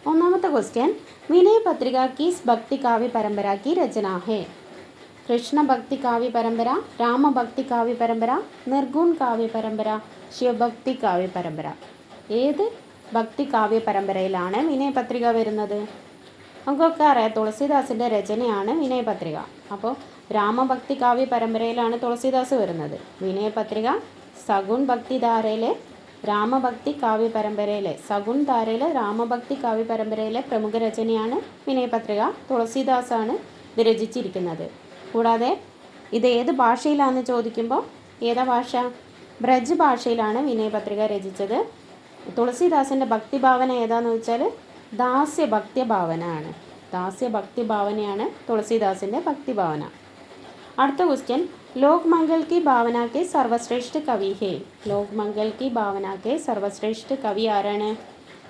ഒന്നാമത്തെ ക്വസ്റ്റ്യൻ, विनय पत्रिका किस भक्ति काव्य परंपरा की रचना है? कृष्ण भक्ति काव्य परंपरा, राम भक्ति काव्य परंपरा, निर्गुण काव्य परंपरा, ശിവഭക്തി കാവ്യ പരമ്പര. ഏത് ഭക്തി കാവ്യ പരമ്പരയിലാണ് വിനയപത്രിക വരുന്നത്? നമുക്കൊക്കെ അറിയാം, തുളസീദാസിൻ്റെ രചനയാണ് വിനയപത്രിക. അപ്പോൾ രാമഭക്തി കാവ്യ പരമ്പരയിലാണ് തുളസീദാസ് വരുന്നത്. വിനയപത്രിക സഗുൺ ഭക്തിധാരയിലെ രാമഭക്തി കാവ്യ പരമ്പരയിലെ സഗുൺ ധാരയിലെ രാമഭക്തി കാവ്യ പരമ്പരയിലെ പ്രമുഖ രചനയാണ് വിനയപത്രിക. തുളസീദാസാണ് ഇത് രചിച്ചിരിക്കുന്നത്. കൂടാതെ ഇത് ഏത് ഭാഷയിലാണെന്ന് ചോദിക്കുമ്പോൾ ഏതാ ഭാഷ? ബ്രജ് ഭാഷയിലാണ് വിനയപത്രിക രചിച്ചത്. തുളസീദാസിൻ്റെ ഭക്തിഭാവന ഏതാണെന്ന് വെച്ചാൽ ദാസ്യഭക്തിഭാവന ആണ്. ദാസ്യഭക്തിഭാവനയാണ് തുളസീദാസിൻ്റെ ഭക്തിഭാവന. അടുത്ത ക്വസ്റ്റ്യൻ, ലോകമംഗൽ की भावना के सर्वश्रेष्ठ कवि है? ലോകമംഗൽ की भावना के सर्वश्रेष्ठ कवि ആരാണ്?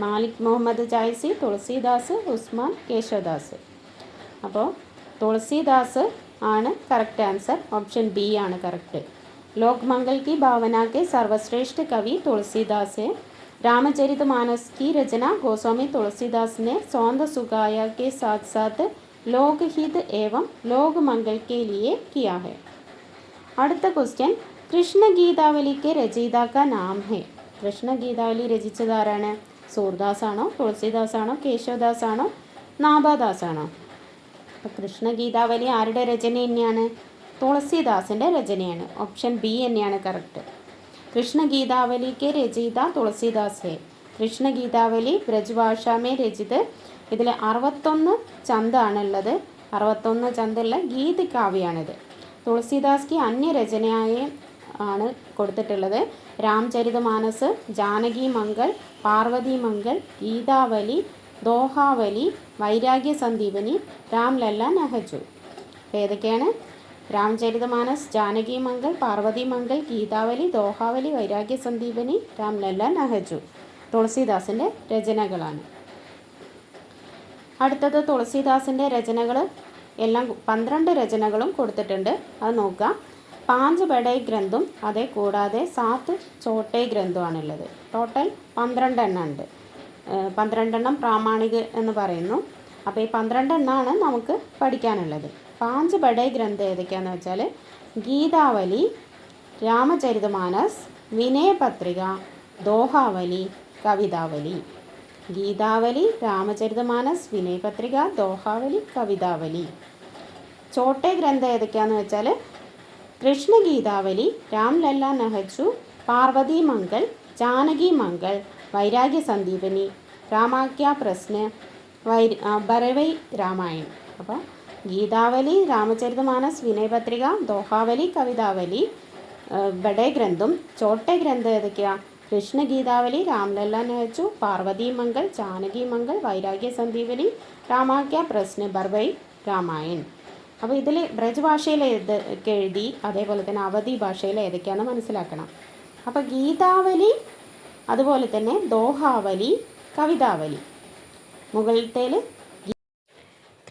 മാലിക് മുഹമ്മദ് ജായ്സി, തുളസീദാസ്, ഉസ്മാൻ കേശവദാസ്. അപ്പോൾ തുളസീദാസ് ആണ് കറക്റ്റ് ആൻസർ. ഓപ്ഷൻ ബി ആണ് കറക്റ്റ്. लोकमंगल की भावना के सर्वश्रेष्ठ कवि तुलसीदास है. रामचरितमानस की रचना गोस्वामी तुलसीदास ने सौंद सुगाया के साथ साथ लोकहित एवं लोकमंगल के लिए किया है. അടുത്ത ക്വസ്റ്റ്യൻ, കൃഷ്ണ ഗീതാവലി के രചയിതാ का नाम है? കൃഷ്ണ ഗീതാവലി രചിച്ചത് ആരാണ്? സൂർദാസ് ആണോ, തുളസീദാസ് ആണോ, കേശവദാസ് ആണോ, നാഭാദാസ് ആണോ? അപ്പോൾ കൃഷ്ണ ഗീതാവലി ആരുടെ രചന തന്നെയാണ്? തുളസീദാസിൻ്റെ രചനയാണ്. ഓപ്ഷൻ ബി തന്നെയാണ് കറക്റ്റ്. കൃഷ്ണ ഗീതാവലി के രചയിത തുളസീദാസ് है. കൃഷ്ണ ഗീതാവലി ബ്രജ്ഭാഷാമേ രചിത്. ഇതിൽ 61 ചന്താണുള്ളത്. 61 ചന്തുള്ള ഗീത് കാവ്യാണിത്. തുളസീദാസ് की अन्य രചനയായി ആണ് കൊടുത്തിട്ടുള്ളത്. രാംചരിതമാനസ്, ജാനകി മംഗൾ, പാർവതി മംഗൾ, ഗീതാവലി, ദോഹാവലി, വൈരാഗ്യ സന്ദീപനി, രാംലല്ല നഹജു. അപ്പോൾ ഏതൊക്കെയാണ്? രാംചരിതമാനസ്, ജാനകി മംഗൾ, പാർവതി മംഗൾ, ഗീതാവലി, ദോഹാവലി, വൈരാഗ്യ സന്ദീപനി, രാംലല്ല നഹജു തുളസീദാസിൻ്റെ രചനകളാണ്. അടുത്തത് തുളസീദാസിൻ്റെ രചനകൾ എല്ലാം 12 രചനകളും കൊടുത്തിട്ടുണ്ട്. അത് നോക്കുക. 5 ബഡേ ഗ്രന്ഥും അതേ കൂടാതെ 7 ചോട്ടേ ഗ്രന്ഥമാണുള്ളത്. ടോട്ടൽ 12 എണ്ണം ഉണ്ട്. 12 എണ്ണം പ്രാമാണിക എന്ന് പറയുന്നു. അപ്പോൾ ഈ 12 എണ്ണമാണ് നമുക്ക് പഠിക്കാനുള്ളത്. 5 ബഡേ ഗ്രന്ഥം ഏതൊക്കെയാണെന്ന് വെച്ചാൽ ഗീതാവലി, രാമചരിതമാനസ്, വിനയപത്രിക, ദോഹാവലി, കവിതാവലി. ഗീതാവലി, രാമചരിതമാനസ്, വിനയപത്രിക, ദോഹാവലി, കവിതാവലി. ചോട്ടേ ഗ്രന്ഥം ഏതൊക്കെയാണെന്ന് വെച്ചാൽ കൃഷ്ണ ഗീതാവലി, രാംലല്ല നഹജു, പാർവതി മംഗൾ, ജാനകി മംഗൾ, വൈരാഗ്യ സന്ദീപനി, രാമാക്യ പ്രശ്ന, ഭരവൈ രാമായൺ. അപ്പോൾ ഗീതാവലി, രാമചരിതമാനസ്, വിനയപത്രിക, ദോഹാവലി, കവിതാവലി ബഡേ ഗ്രന്ഥും. ചോട്ടേ ഗ്രന്ഥം ഏതൊക്കെയാണ്? കൃഷ്ണ ഗീതാവലി, രാംലല്ല നഹജു, പാർവതി മംഗൾ, ജാനകി മംഗൾ, വൈരാഗ്യ സന്ദീപനി, രാമാക്യ പ്രശ്ന, ഭരവൈ രാമായൺ. അപ്പോൾ ഇതിൽ ബ്രജ് ഭാഷയിൽ ഏതൊക്കെ എഴുതി, അതേപോലെ തന്നെ അവധി ഭാഷയിൽ ഏതൊക്കെയാണെന്ന് മനസ്സിലാക്കണം. അപ്പോൾ ഗീതാവലി, അതുപോലെ തന്നെ ദോഹാവലി, കവിതാവലി. മുകളിലത്തേൽ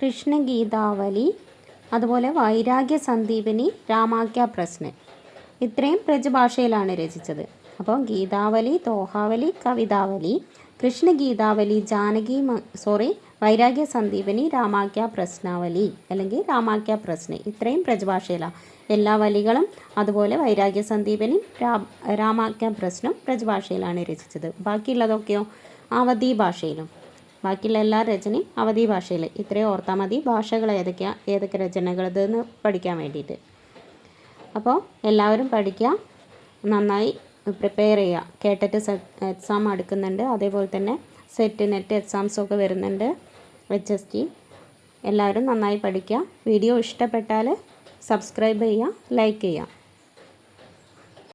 കൃഷ്ണ ഗീതാവലി, അതുപോലെ വൈരാഗ്യ സന്ദീപനി, രാമാക്യ പ്രശ്ന, ഇത്രയും ബ്രജ് ഭാഷയിലാണ് രചിച്ചത്. അപ്പോൾ ഗീതാവലി, ദോഹാവലി, കവിതാവലി, കൃഷ്ണ ഗീതാവലി, വൈരാഗ്യ സന്ദീപനി, രാമാക്യ പ്രശ്നാവലി അല്ലെങ്കിൽ രാമാക്യ പ്രശ്ന, ഇത്രയും ബ്രജ് ഭാഷയിലാണ്. എല്ലാ വലികളും അതുപോലെ വൈരാഗ്യ സന്ദീപനും രാമാക്യ പ്രശ്നം ബ്രജ് ഭാഷയിലാണ് രചിച്ചത്. ബാക്കിയുള്ളതൊക്കെയോ അവധി ഭാഷയിലും. ബാക്കിയുള്ള എല്ലാ രചനയും അവധി ഭാഷയിൽ. ഇത്രയും ഓർത്താൽ മതി ഭാഷകൾ ഏതൊക്കെ രചനകളതെന്ന് പഠിക്കാൻ വേണ്ടിയിട്ട്. അപ്പോൾ എല്ലാവരും പഠിക്കുക, നന്നായി പ്രിപ്പയർ ചെയ്യുക. കേട്ടിട്ട് എക്സാം അടുക്കുന്നുണ്ട്. അതേപോലെ തന്നെ സെറ്റ്, നെറ്റ് എക്സാംസൊക്കെ വരുന്നുണ്ട്. HST. എല്ലാവരും നന്നായി പഠിക്കുക. വീഡിയോ ഇഷ്ടപ്പെട്ടാൽ സബ്സ്ക്രൈബ് ചെയ്യുക, ലൈക്ക് ചെയ്യുക.